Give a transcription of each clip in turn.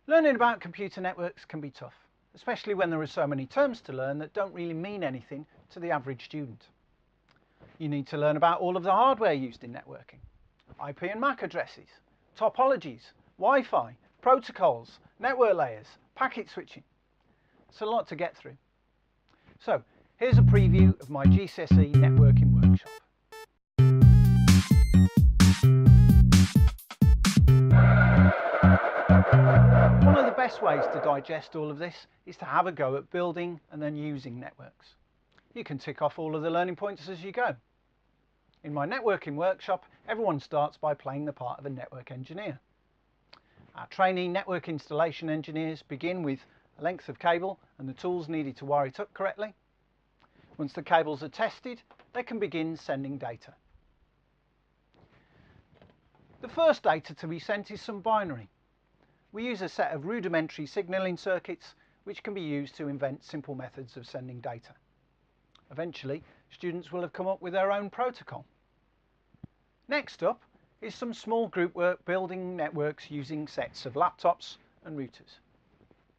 Learning about computer networks can be tough, especially when there are so many terms to learn that don't really mean anything to the average student. You need to learn about all of the hardware used in networking, IP and MAC addresses, topologies, Wi-Fi, protocols, network layers, packet switching. It's a lot to get through. So here's a preview of my GCSE networking workshop. One of the best ways to digest all of this is to have a go at building and then using networks. You can tick off all of the learning points as you go. In my networking workshop, everyone starts by playing the part of a network engineer. Our trainee network installation engineers begin with a length of cable and the tools needed to wire it up correctly. Once the cables are tested, they can begin sending data. The first data to be sent is some binary. We use a set of rudimentary signalling circuits which can be used to invent simple methods of sending data. Eventually, students will have come up with their own protocol. Next up is some small group work building networks using sets of laptops and routers.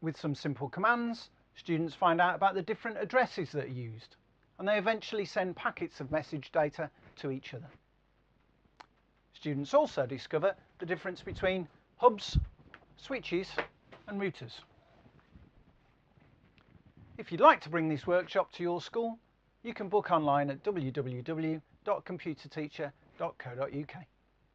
With some simple commands, students find out about the different addresses that are used, and they eventually send packets of message data to each other. Students also discover the difference between hubs, switches and routers. If you'd like to bring this workshop to your school, you can book online at www.computerteacher.co.uk.